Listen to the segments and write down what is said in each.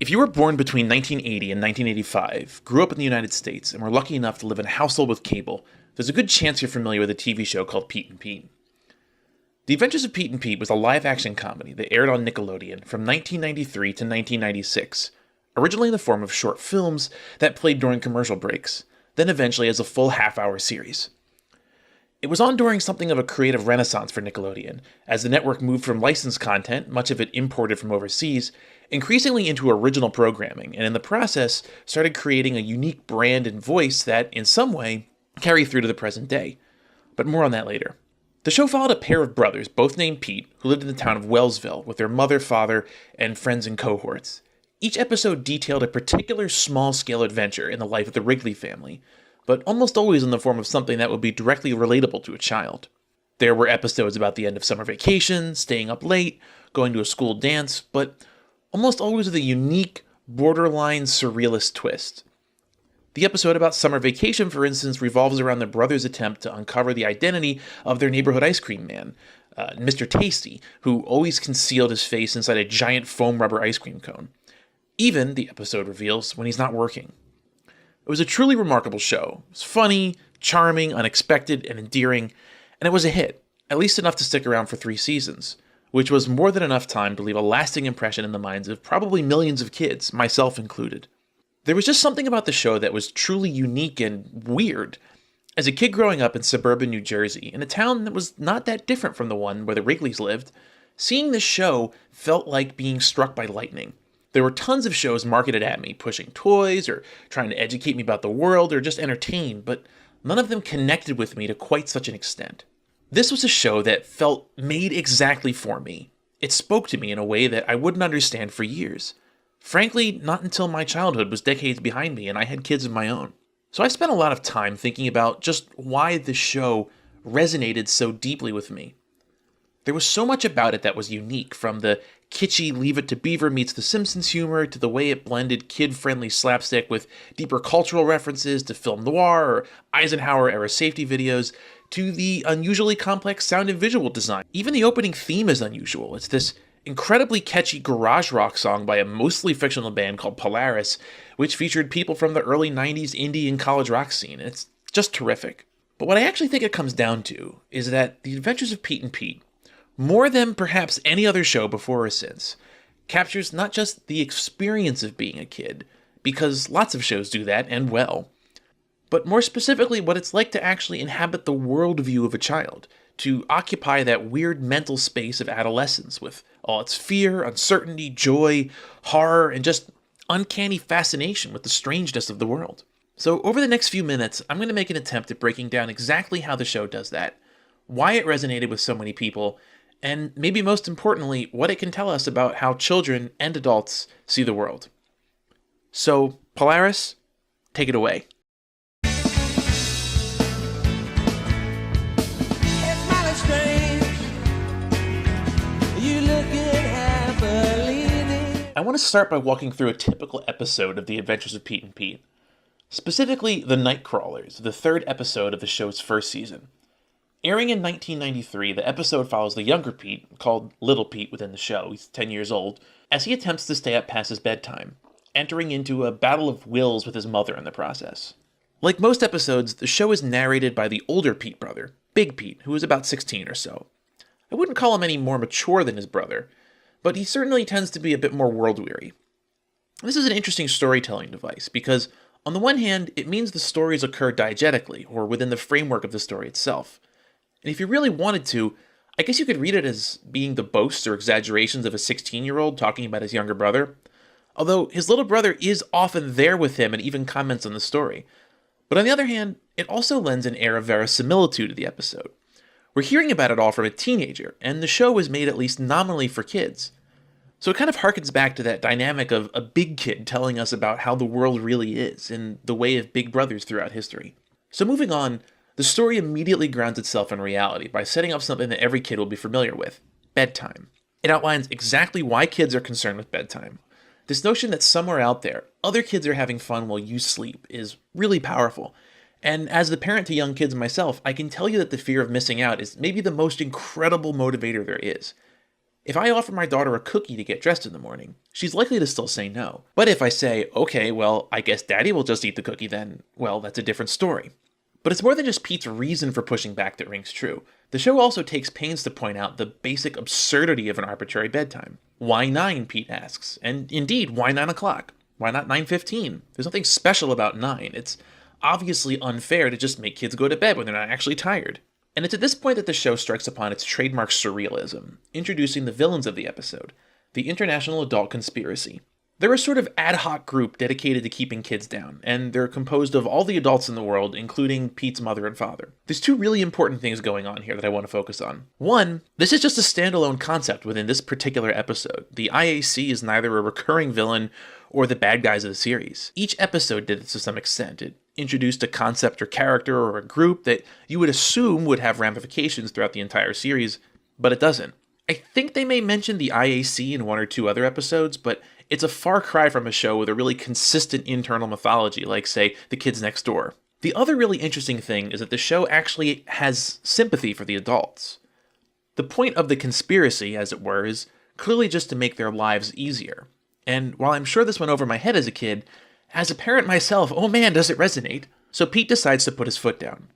If you were born between 1980 and 1985, grew up in the United States, and were lucky enough to live in a household with cable, there's a good chance you're familiar with a TV show called Pete and Pete. The Adventures of Pete and Pete was a live-action comedy that aired on Nickelodeon from 1993 to 1996, originally in the form of short films that played during commercial breaks, then eventually as a full half-hour series. It was on during something of a creative renaissance for Nickelodeon, as the network moved from licensed content, much of it imported from overseas, increasingly into original programming, and in the process started creating a unique brand and voice that, in some way, carry through to the present day. But more on that later. The show followed a pair of brothers, both named Pete, who lived in the town of Wellsville with their mother, father, and friends and cohorts. Each episode detailed a particular small-scale adventure in the life of the Wrigley family, but almost always in the form of something that would be directly relatable to a child. There were episodes about the end of summer vacation, staying up late, going to a school dance, but almost always with a unique, borderline surrealist twist. The episode about summer vacation, for instance, revolves around the brothers' attempt to uncover the identity of their neighborhood ice cream man, Mr. Tasty, who always concealed his face inside a giant foam rubber ice cream cone. Even, the episode reveals, when he's not working. It was a truly remarkable show. It was funny, charming, unexpected, and endearing, and it was a hit, at least enough to stick around for 3 seasons, which was more than enough time to leave a lasting impression in the minds of probably millions of kids, myself included. There was just something about the show that was truly unique and weird. As a kid growing up in suburban New Jersey, in a town that was not that different from the one where the Wrigleys lived, seeing this show felt like being struck by lightning. There were tons of shows marketed at me, pushing toys, or trying to educate me about the world, or just entertain, but none of them connected with me to quite such an extent. This was a show that felt made exactly for me. It spoke to me in a way that I wouldn't understand for years. Frankly, not until my childhood was decades behind me and I had kids of my own. So I spent a lot of time thinking about just why this show resonated so deeply with me. There was so much about it that was unique, from the kitschy Leave It to Beaver meets The Simpsons humor, to the way it blended kid-friendly slapstick with deeper cultural references to film noir or Eisenhower-era safety videos, to the unusually complex sound and visual design. Even the opening theme is unusual. It's this incredibly catchy garage rock song by a mostly fictional band called Polaris, which featured people from the early 90s indie and college rock scene. It's just terrific. But what I actually think it comes down to is that The Adventures of Pete and Pete, more than perhaps any other show before or since, captures not just the experience of being a kid, because lots of shows do that, and well, but more specifically what it's like to actually inhabit the worldview of a child, to occupy that weird mental space of adolescence with all its fear, uncertainty, joy, horror, and just uncanny fascination with the strangeness of the world. So over the next few minutes, I'm going to make an attempt at breaking down exactly how the show does that, why it resonated with so many people, and maybe most importantly, what it can tell us about how children and adults see the world. So, Polaris, take it away. I want to start by walking through a typical episode of The Adventures of Pete and Pete. Specifically, The Nightcrawlers, the 3rd episode of the show's first season. Airing in 1993, the episode follows the younger Pete, called Little Pete within the show, he's 10 years old, as he attempts to stay up past his bedtime, entering into a battle of wills with his mother in the process. Like most episodes, the show is narrated by the older Pete brother, Big Pete, who is about 16 or so. I wouldn't call him any more mature than his brother, but he certainly tends to be a bit more world-weary. This is an interesting storytelling device, because on the one hand, it means the stories occur diegetically, or within the framework of the story itself. And if you really wanted to, I guess you could read it as being the boasts or exaggerations of a 16-year-old talking about his younger brother. Although his little brother is often there with him and even comments on the story. But on the other hand, it also lends an air of verisimilitude to the episode. We're hearing about it all from a teenager, and the show was made at least nominally for kids. So it kind of harkens back to that dynamic of a big kid telling us about how the world really is, in the way of big brothers throughout history. So moving on, the story immediately grounds itself in reality by setting up something that every kid will be familiar with: bedtime. It outlines exactly why kids are concerned with bedtime. This notion that somewhere out there, other kids are having fun while you sleep is really powerful. And as the parent to young kids myself, I can tell you that the fear of missing out is maybe the most incredible motivator there is. If I offer my daughter a cookie to get dressed in the morning, she's likely to still say no. But if I say, okay, well, I guess daddy will just eat the cookie then, well, that's a different story. But it's more than just Pete's reason for pushing back that rings true. The show also takes pains to point out the basic absurdity of an arbitrary bedtime. Why 9, Pete asks. And indeed, why 9 o'clock? Why not 9:15? There's nothing special about 9. It's obviously unfair to just make kids go to bed when they're not actually tired. And it's at this point that the show strikes upon its trademark surrealism, introducing the villains of the episode, the International Adult Conspiracy. They're a sort of ad hoc group dedicated to keeping kids down, and they're composed of all the adults in the world, including Pete's mother and father. There's two really important things going on here that I want to focus on. One, this is just a standalone concept within this particular episode. The IAC is neither a recurring villain or the bad guys of the series. Each episode did this to some extent. It introduced a concept or character or a group that you would assume would have ramifications throughout the entire series, but it doesn't. I think they may mention the IAC in one or two other episodes, but it's a far cry from a show with a really consistent internal mythology, like, say, The Kids Next Door. The other really interesting thing is that the show actually has sympathy for the adults. The point of the conspiracy, as it were, is clearly just to make their lives easier. And while I'm sure this went over my head as a kid, as a parent myself, oh man, does it resonate. So Pete decides to put his foot down.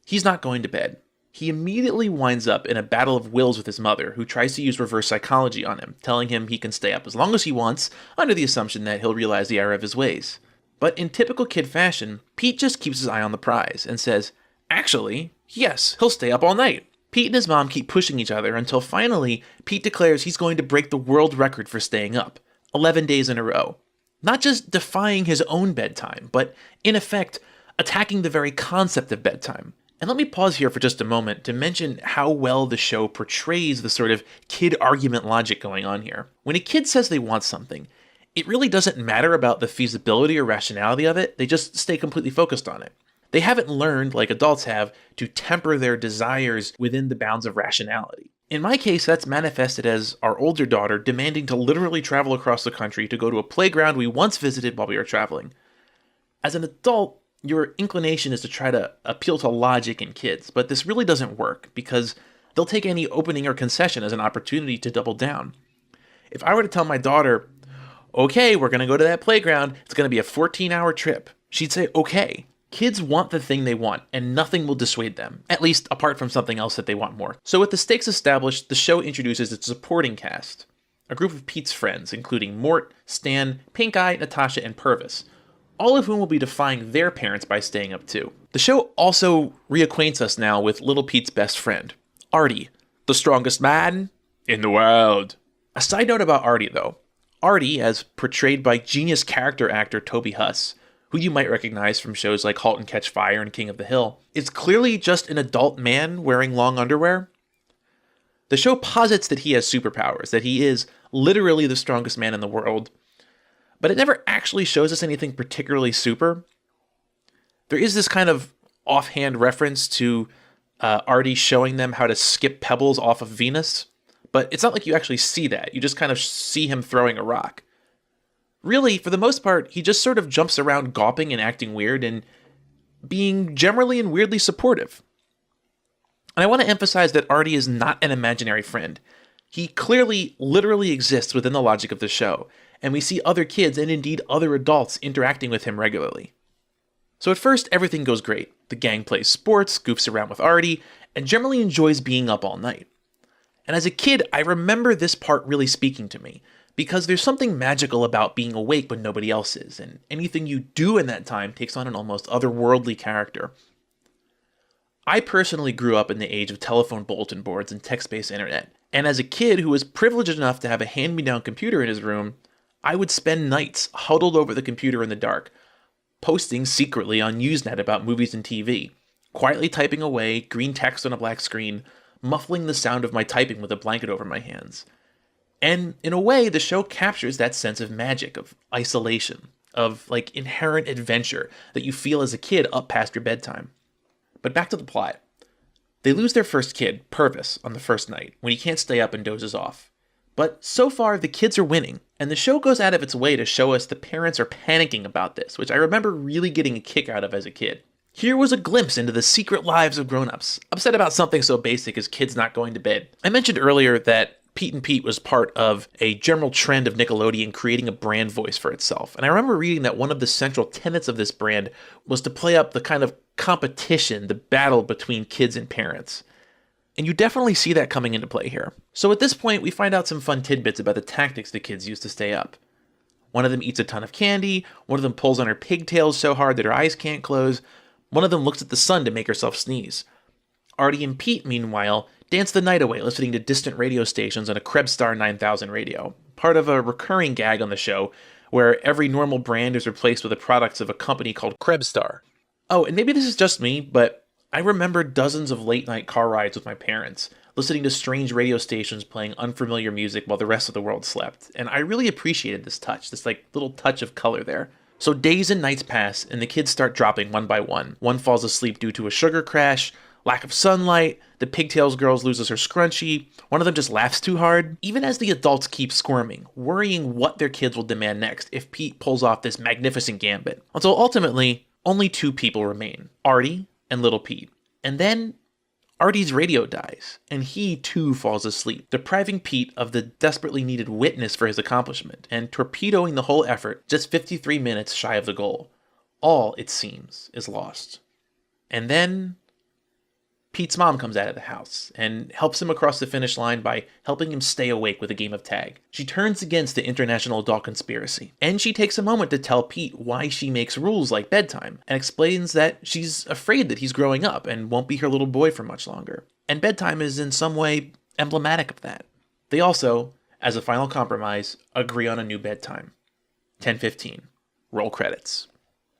He's not going to bed. He immediately winds up in a battle of wills with his mother, who tries to use reverse psychology on him, telling him he can stay up as long as he wants, under the assumption that he'll realize the error of his ways. But in typical kid fashion, Pete just keeps his eye on the prize and says, actually, yes, he'll stay up all night. Pete and his mom keep pushing each other until finally, Pete declares he's going to break the world record for staying up, 11 days in a row. Not just defying his own bedtime, but in effect, attacking the very concept of bedtime. And let me pause here for just a moment to mention how well the show portrays the sort of kid argument logic going on here. When a kid says they want something, it really doesn't matter about the feasibility or rationality of it, they just stay completely focused on it. They haven't learned, like adults have, to temper their desires within the bounds of rationality. In my case, that's manifested as our older daughter demanding to literally travel across the country to go to a playground we once visited while we were traveling. As an adult, your inclination is to try to appeal to logic in kids, but this really doesn't work because they'll take any opening or concession as an opportunity to double down. If I were to tell my daughter, okay, we're going to go to that playground, it's going to be a 14-hour trip, she'd say, okay. Kids want the thing they want, and nothing will dissuade them, at least apart from something else that they want more. So with the stakes established, the show introduces its supporting cast, a group of Pete's friends, including Mort, Stan, Pink Eye, Natasha, and Purvis, all of whom will be defying their parents by staying up too. The show also reacquaints us now with little Pete's best friend, Artie, the strongest man in the world. A side note about Artie, though. Artie, as portrayed by genius character actor Toby Huss, who you might recognize from shows like *Halt and Catch Fire* and *King of the Hill*, is clearly just an adult man wearing long underwear. The show posits that he has superpowers, that he is literally the strongest man in the world, but it never actually shows us anything particularly super. There is this kind of offhand reference to Artie showing them how to skip pebbles off of Venus, but it's not like you actually see that. You just kind of see him throwing a rock. Really, for the most part, he just sort of jumps around gawping and acting weird and being generally and weirdly supportive. And I want to emphasize that Artie is not an imaginary friend. He clearly, literally exists within the logic of the show, and we see other kids and indeed other adults interacting with him regularly. So at first, everything goes great. The gang plays sports, goofs around with Artie, and generally enjoys being up all night. And as a kid, I remember this part really speaking to me, because there's something magical about being awake when nobody else is, and anything you do in that time takes on an almost otherworldly character. I personally grew up in the age of telephone bulletin boards and text-based internet, and as a kid who was privileged enough to have a hand-me-down computer in his room, I would spend nights huddled over the computer in the dark, posting secretly on Usenet about movies and TV, quietly typing away, green text on a black screen, muffling the sound of my typing with a blanket over my hands. And in a way, the show captures that sense of magic, of isolation, of like inherent adventure that you feel as a kid up past your bedtime. But back to the plot. They lose their first kid, Purvis, on the first night, when he can't stay up and dozes off. But so far, the kids are winning, and the show goes out of its way to show us the parents are panicking about this, which I remember really getting a kick out of as a kid. Here was a glimpse into the secret lives of grown-ups, upset about something so basic as kids not going to bed. I mentioned earlier that Pete and Pete was part of a general trend of Nickelodeon creating a brand voice for itself. And I remember reading that one of the central tenets of this brand was to play up the kind of competition, the battle between kids and parents. And you definitely see that coming into play here. So at this point, we find out some fun tidbits about the tactics the kids use to stay up. One of them eats a ton of candy, one of them pulls on her pigtails so hard that her eyes can't close, one of them looks at the sun to make herself sneeze. Artie and Pete, meanwhile, dance the night away listening to distant radio stations on a Krebstar 9000 radio, part of a recurring gag on the show where every normal brand is replaced with the products of a company called Krebstar. Oh, and maybe this is just me, but I remember dozens of late-night car rides with my parents, listening to strange radio stations playing unfamiliar music while the rest of the world slept, and I really appreciated this touch, this little touch of color there. So days and nights pass, and the kids start dropping one by one. One falls asleep due to a sugar crash, lack of sunlight, the pigtails girl loses her scrunchie, one of them just laughs too hard. Even as the adults keep squirming, worrying what their kids will demand next if Pete pulls off this magnificent gambit. Until ultimately, only two people remain, Artie and little Pete. And then Artie's radio dies, and he too falls asleep, depriving Pete of the desperately needed witness for his accomplishment, and torpedoing the whole effort just 53 minutes shy of the goal. All, it seems, is lost. And then Pete's mom comes out of the house and helps him across the finish line by helping him stay awake with a game of tag. She turns against the international adult conspiracy, and she takes a moment to tell Pete why she makes rules like bedtime, and explains that she's afraid that he's growing up and won't be her little boy for much longer. And bedtime is in some way emblematic of that. They also, as a final compromise, agree on a new bedtime. 10:15. Roll credits.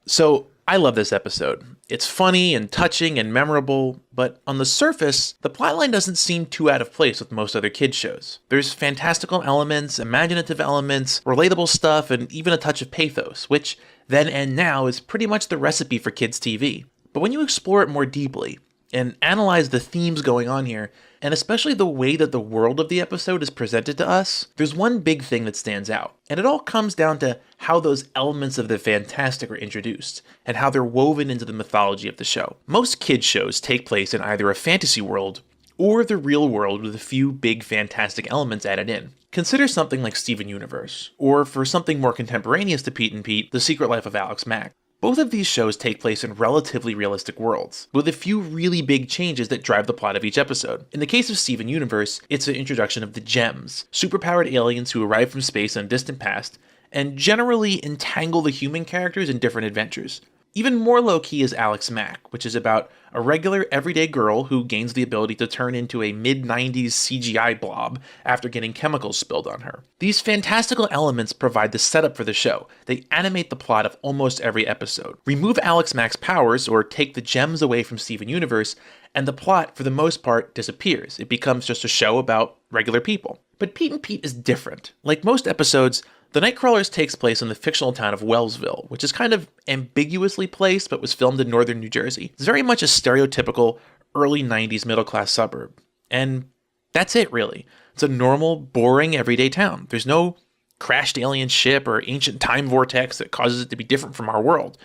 So, I love this episode. It's funny and touching and memorable, but on the surface, the plotline doesn't seem too out of place with most other kids' shows. There's fantastical elements, imaginative elements, relatable stuff, and even a touch of pathos, which, then and now, is pretty much the recipe for kids' TV. But when you explore it more deeply, and analyze the themes going on here, and especially the way that the world of the episode is presented to us, there's one big thing that stands out. And it all comes down to how those elements of the fantastic are introduced, and how they're woven into the mythology of the show. Most kids' shows take place in either a fantasy world, or the real world with a few big fantastic elements added in. Consider something like Steven Universe, or for something more contemporaneous to Pete and Pete, The Secret Life of Alex Mack. Both of these shows take place in relatively realistic worlds, with a few really big changes that drive the plot of each episode. In the case of Steven Universe, it's the introduction of the Gems, superpowered aliens who arrive from space in a distant past, and generally entangle the human characters in different adventures. Even more low-key is Alex Mack, which is about a regular, everyday girl who gains the ability to turn into a mid-90s CGI blob after getting chemicals spilled on her. These fantastical elements provide the setup for the show. They animate the plot of almost every episode. Remove Alex Mack's powers, or take the gems away from Steven Universe, and the plot, for the most part, disappears. It becomes just a show about regular people. But Pete and Pete is different. Like most episodes, The Nightcrawlers takes place in the fictional town of Wellsville, which is kind of ambiguously placed but was filmed in northern New Jersey. It's very much a stereotypical early 90s middle-class suburb. And that's it, really. It's a normal, boring, everyday town. There's no crashed alien ship or ancient time vortex that causes it to be different from our world.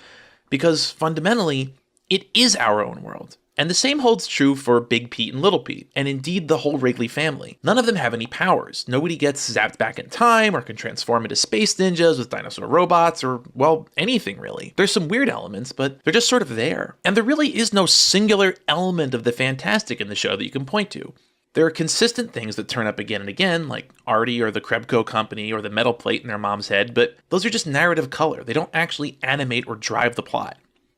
Because fundamentally, it is our own world. And the same holds true for Big Pete and Little Pete, and indeed the whole Wrigley family. None of them have any powers. Nobody gets zapped back in time or can transform into space ninjas with dinosaur robots or, well, anything really. There's some weird elements, but they're just sort of there. And there really is no singular element of the fantastic in the show that you can point to. There are consistent things that turn up again and again, like Artie or the Krebco Company or the metal plate in their mom's head, but those are just narrative color. They don't actually animate or drive the plot.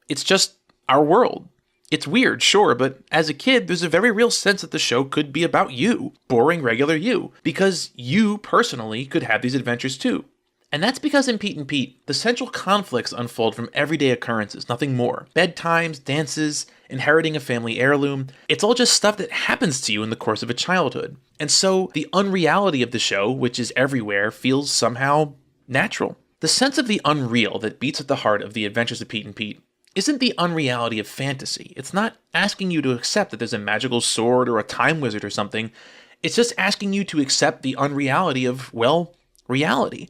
It's just our world. It's weird, sure, but as a kid, there's a very real sense that the show could be about you, boring regular you, because you, personally, could have these adventures too. And that's because in Pete and Pete, the central conflicts unfold from everyday occurrences, nothing more. Bedtimes, dances, inheriting a family heirloom, it's all just stuff that happens to you in the course of a childhood. And so, the unreality of the show, which is everywhere, feels somehow natural. The sense of the unreal that beats at the heart of the adventures of Pete and Pete isn't the unreality of fantasy. It's not asking you to accept that there's a magical sword or a time wizard or something. It's just asking you to accept the unreality of, well, reality.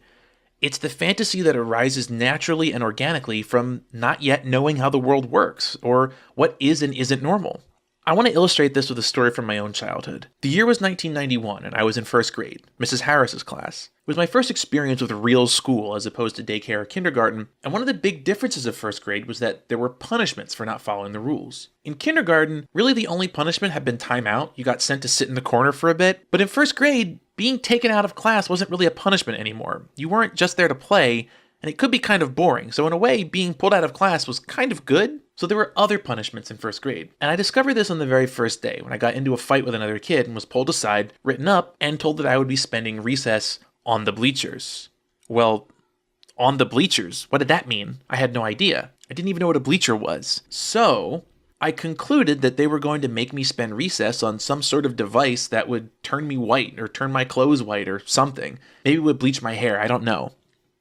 It's the fantasy that arises naturally and organically from not yet knowing how the world works or what is and isn't normal. I want to illustrate this with a story from my own childhood. The year was 1991, and I was in first grade, Mrs. Harris's class. It was my first experience with real school as opposed to daycare or kindergarten, and one of the big differences of first grade was that there were punishments for not following the rules. In kindergarten, really the only punishment had been timeout. You got sent to sit in the corner for a bit, but in first grade, being taken out of class wasn't really a punishment anymore. You weren't just there to play, and it could be kind of boring, so in a way, being pulled out of class was kind of good. So there were other punishments in first grade. And I discovered this on the very first day when I got into a fight with another kid and was pulled aside, written up, and told that I would be spending recess on the bleachers. Well, on the bleachers? What did that mean? I had no idea. I didn't even know what a bleacher was. So I concluded that they were going to make me spend recess on some sort of device that would turn me white or turn my clothes white or something. Maybe it would bleach my hair, I don't know.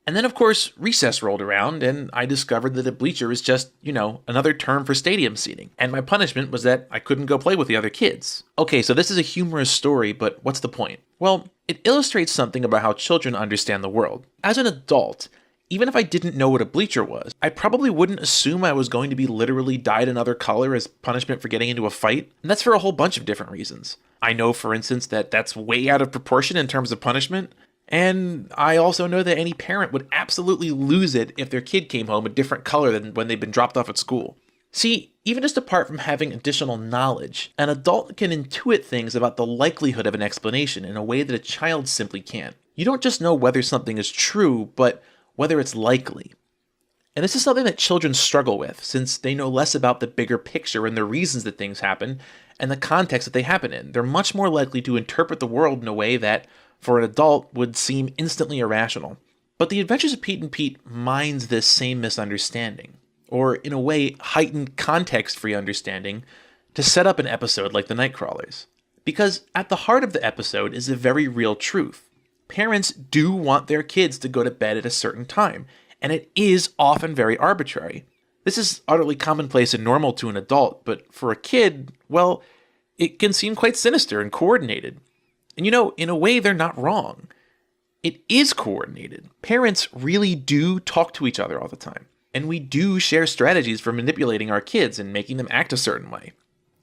And then, of course, recess rolled around, and I discovered that a bleacher is just, another term for stadium seating. And my punishment was that I couldn't go play with the other kids. Okay, so this is a humorous story, but what's the point? Well, it illustrates something about how children understand the world. As an adult, even if I didn't know what a bleacher was, I probably wouldn't assume I was going to be literally dyed another color as punishment for getting into a fight. And that's for a whole bunch of different reasons. I know, for instance, that that's way out of proportion in terms of punishment. And I also know that any parent would absolutely lose it if their kid came home a different color than when they'd been dropped off at school. See, even just apart from having additional knowledge, an adult can intuit things about the likelihood of an explanation in a way that a child simply can't. You don't just know whether something is true, but whether it's likely. And this is something that children struggle with, since they know less about the bigger picture and the reasons that things happen, and the context that they happen in. They're much more likely to interpret the world in a way that, for an adult, would seem instantly irrational. But The Adventures of Pete and Pete mines this same misunderstanding, or in a way, heightened context-free understanding, to set up an episode like The Nightcrawlers. Because at the heart of the episode is a very real truth. Parents do want their kids to go to bed at a certain time, and it is often very arbitrary. This is utterly commonplace and normal to an adult, but for a kid, well, it can seem quite sinister and coordinated. And in a way, they're not wrong. It is coordinated. Parents really do talk to each other all the time. And we do share strategies for manipulating our kids and making them act a certain way.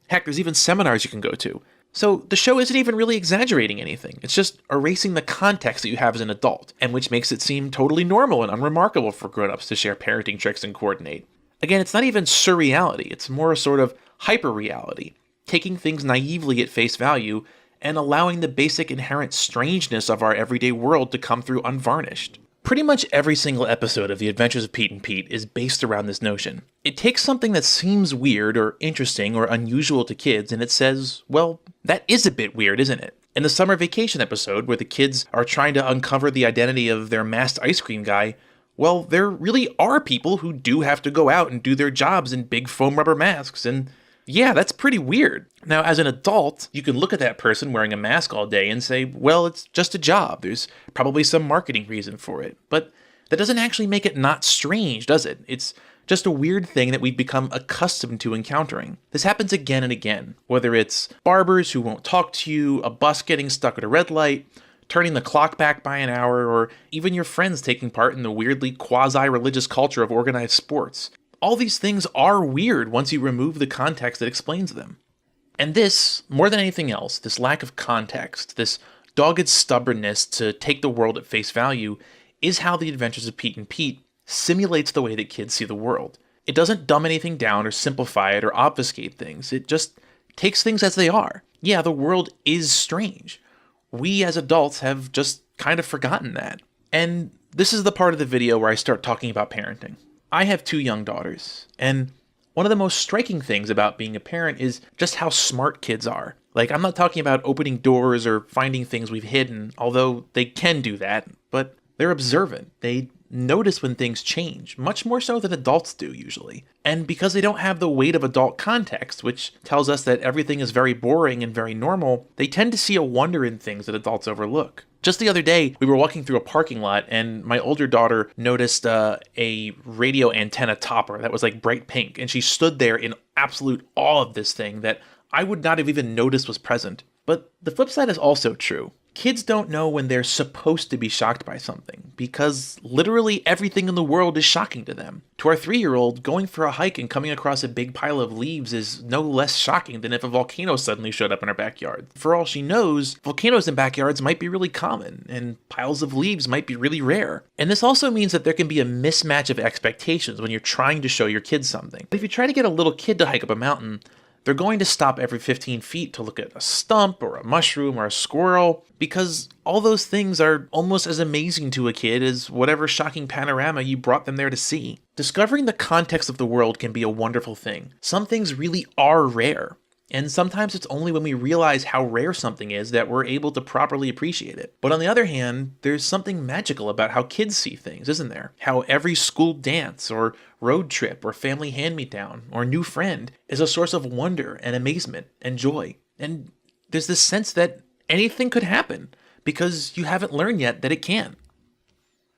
Heck, there's even seminars you can go to. So the show isn't even really exaggerating anything. It's just erasing the context that you have as an adult, and which makes it seem totally normal and unremarkable for grown-ups to share parenting tricks and coordinate. Again, it's not even surreality. It's more a sort of hyper-reality, taking things naively at face value and allowing the basic inherent strangeness of our everyday world to come through unvarnished. Pretty much every single episode of The Adventures of Pete and Pete is based around this notion. It takes something that seems weird or interesting or unusual to kids and it says, well, that is a bit weird, isn't it? In the summer vacation episode, where the kids are trying to uncover the identity of their masked ice cream guy, well, there really are people who do have to go out and do their jobs in big foam rubber masks, and yeah, that's pretty weird. Now, as an adult, you can look at that person wearing a mask all day and say, well, it's just a job. There's probably some marketing reason for it. But that doesn't actually make it not strange, does it? It's just a weird thing that we've become accustomed to encountering. This happens again and again, whether it's barbers who won't talk to you, a bus getting stuck at a red light, turning the clock back by an hour, or even your friends taking part in the weirdly quasi-religious culture of organized sports. All these things are weird once you remove the context that explains them. And this, more than anything else, this lack of context, this dogged stubbornness to take the world at face value, is how The Adventures of Pete and Pete simulates the way that kids see the world. It doesn't dumb anything down or simplify it or obfuscate things. It just takes things as they are. Yeah, the world is strange. We as adults have just kind of forgotten that. And this is the part of the video where I start talking about parenting. I have 2 young daughters, and one of the most striking things about being a parent is just how smart kids are. Like, I'm not talking about opening doors or finding things we've hidden, although they can do that, but they're observant. They notice when things change, much more so than adults do usually. And because they don't have the weight of adult context, which tells us that everything is very boring and very normal, they tend to see a wonder in things that adults overlook. Just the other day, we were walking through a parking lot, and my older daughter noticed a radio antenna topper that was like bright pink, and she stood there in absolute awe of this thing that I would not have even noticed was present. But the flip side is also true. Kids don't know when they're supposed to be shocked by something, because literally everything in the world is shocking to them. To our 3-year-old, going for a hike and coming across a big pile of leaves is no less shocking than if a volcano suddenly showed up in our backyard. For all she knows, volcanoes in backyards might be really common, and piles of leaves might be really rare. And this also means that there can be a mismatch of expectations when you're trying to show your kids something. If you try to get a little kid to hike up a mountain, they're going to stop every 15 feet to look at a stump or a mushroom or a squirrel, because all those things are almost as amazing to a kid as whatever shocking panorama you brought them there to see. Discovering the context of the world can be a wonderful thing. Some things really are rare, and sometimes it's only when we realize how rare something is that we're able to properly appreciate it. But on the other hand, there's something magical about how kids see things, isn't there? How every school dance or road trip or family hand-me-down or new friend is a source of wonder and amazement and joy. And there's this sense that anything could happen because you haven't learned yet that it can.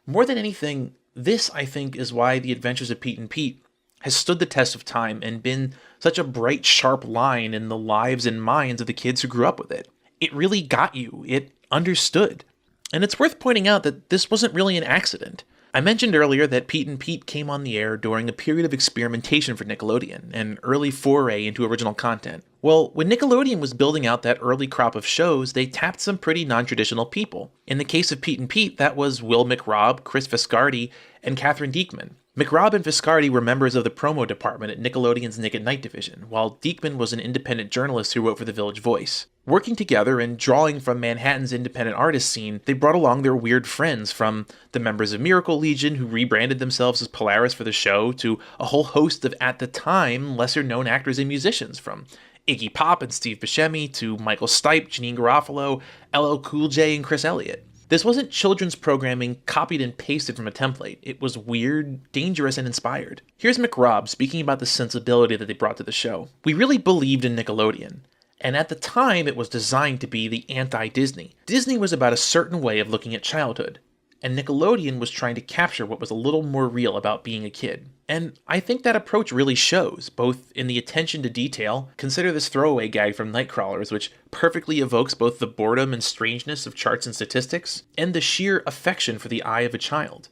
More than anything, this, I think, is why The Adventures of Pete and Pete has stood the test of time and been such a bright, sharp line in the lives and minds of the kids who grew up with it. It really got you. It understood. And it's worth pointing out that this wasn't really an accident. I mentioned earlier that Pete and Pete came on the air during a period of experimentation for Nickelodeon, an early foray into original content. Well, when Nickelodeon was building out that early crop of shows, they tapped some pretty non-traditional people. In the case of Pete and Pete, that was Will McRobb, Chris Viscardi, and Catherine Diekman. McRobb and Viscardi were members of the promo department at Nickelodeon's Nick at Night division, while Diekman was an independent journalist who wrote for The Village Voice. Working together and drawing from Manhattan's independent artist scene, they brought along their weird friends, from the members of Miracle Legion, who rebranded themselves as Polaris for the show, to a whole host of, at the time, lesser-known actors and musicians, from Iggy Pop and Steve Buscemi to Michael Stipe, Janine Garofalo, LL Cool J, and Chris Elliott. This wasn't children's programming copied and pasted from a template. It was weird, dangerous, and inspired. Here's McRobb speaking about the sensibility that they brought to the show. "We really believed in Nickelodeon. And at the time, it was designed to be the anti-Disney. Disney was about a certain way of looking at childhood, and Nickelodeon was trying to capture what was a little more real about being a kid. And I think that approach really shows, both in the attention to detail. Consider this throwaway gag from Nightcrawlers, which perfectly evokes both the boredom and strangeness of charts and statistics, and the sheer affection for the eye of a child.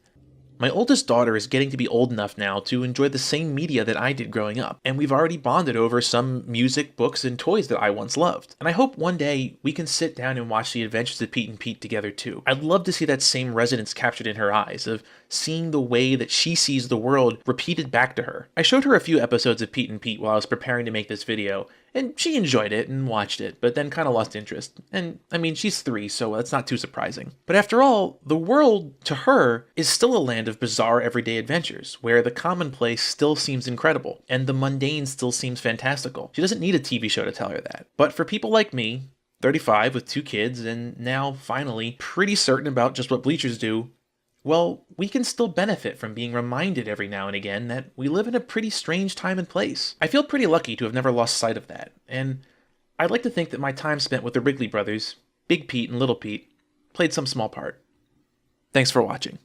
My oldest daughter is getting to be old enough now to enjoy the same media that I did growing up, and we've already bonded over some music, books, and toys that I once loved. And I hope one day we can sit down and watch The Adventures of Pete and Pete together too. I'd love to see that same resonance captured in her eyes, of seeing the way that she sees the world repeated back to her. I showed her a few episodes of Pete and Pete while I was preparing to make this video, and she enjoyed it and watched it, but then kind of lost interest. And I mean, she's 3, so that's not too surprising. But after all, the world, to her, is still a land of bizarre everyday adventures, where the commonplace still seems incredible, and the mundane still seems fantastical. She doesn't need a TV show to tell her that. But for people like me, 35 with 2 kids, and now, finally, pretty certain about just what bleachers do, well, we can still benefit from being reminded every now and again that we live in a pretty strange time and place. I feel pretty lucky to have never lost sight of that, and I'd like to think that my time spent with the Wrigley brothers, Big Pete and Little Pete, played some small part. Thanks for watching.